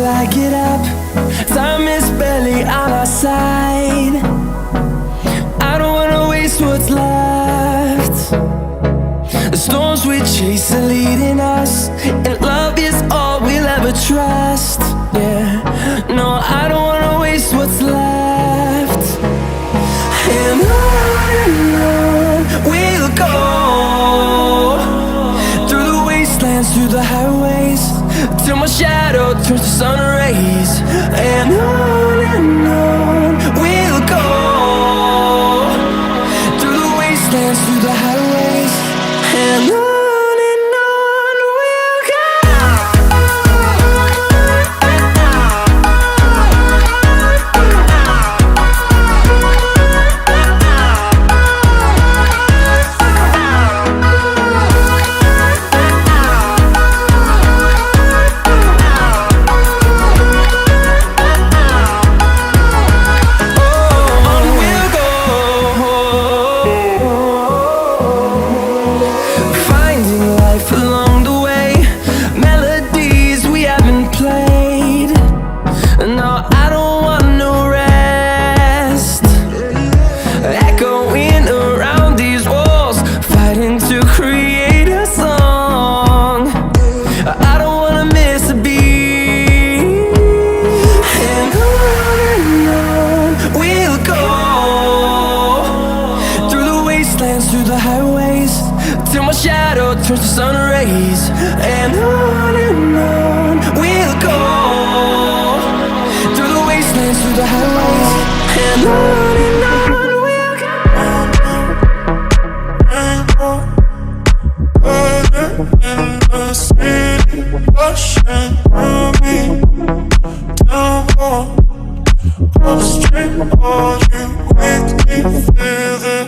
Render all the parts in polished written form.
I get up. Time is barely on our side. I don't wanna waste what's left. The storms we chase are leading us, and love is all we'll ever trust. Yeah, no, I don't wanna waste what's left. And on we'll go, through the wastelands, through the highways, till my shadow turns to sun rays. And on we'll go, through the wastelands, through the highways, and on. Through the highways, till my shadow turns to sun rays. And on we'll go, through the wastelands, through the highways, and on we'll go. In the city, rushing through me, down the street, all you make me feel it.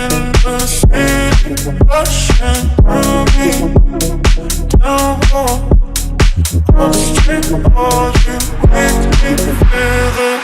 In the city, rushing through me, down the street, all you make me feel it.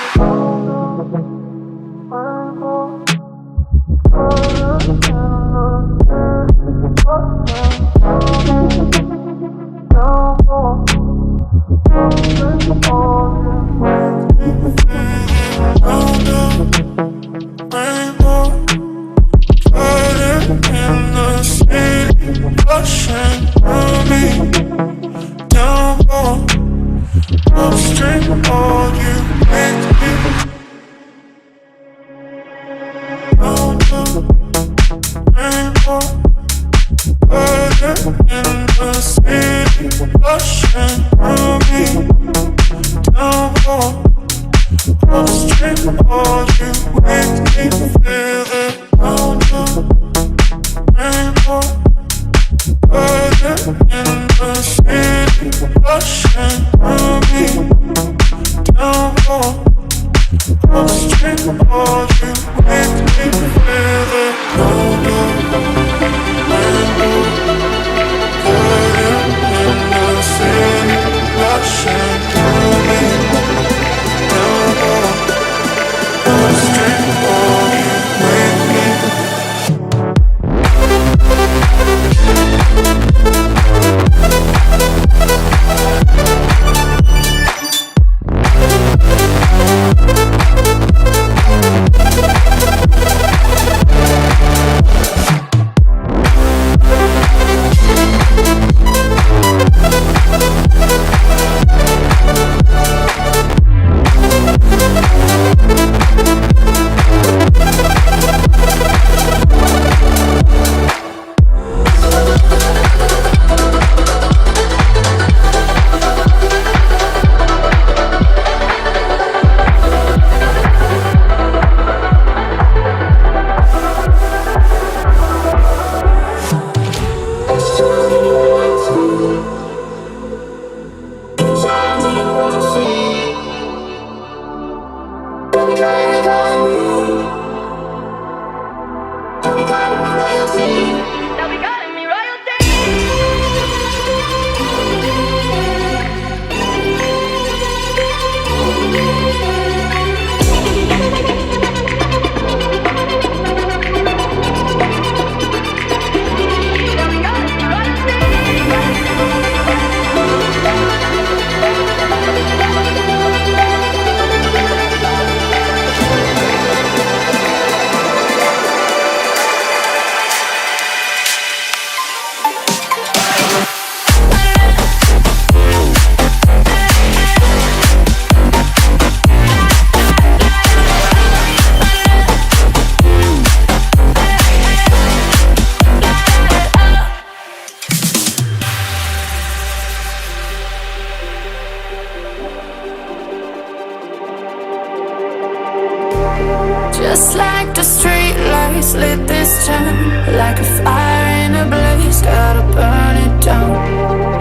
Just like the street lights lit this town, like a fire in a blaze, gotta burn it down.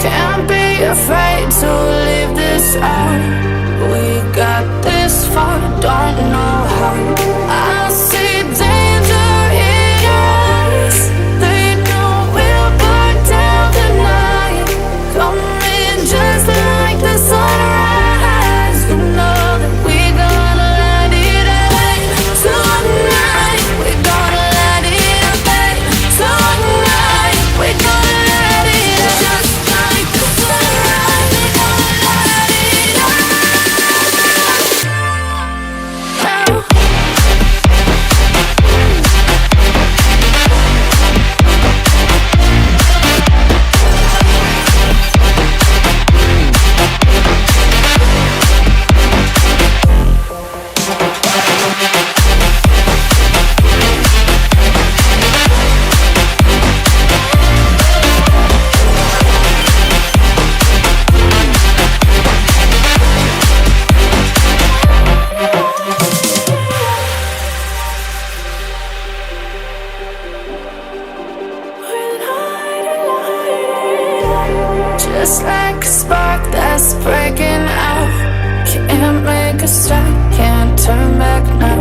Can't be afraid to leave this out. We got this far, don't know how. I see danger in us. They know we'll burn down the night. Coming just like the sunrise. You know that we gonna let it out. Tonight we gonna let it out. Tonight we gonna let it out. Just like the sunrise, we gonna let it out. Just like a spark that's breaking out. Can't make a stop, can't turn back now.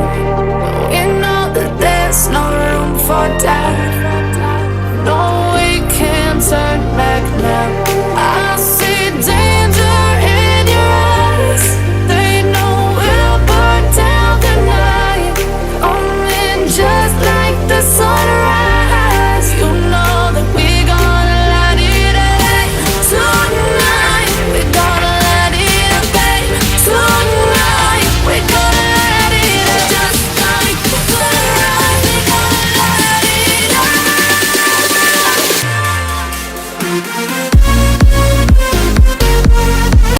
We know that there's no room for doubt.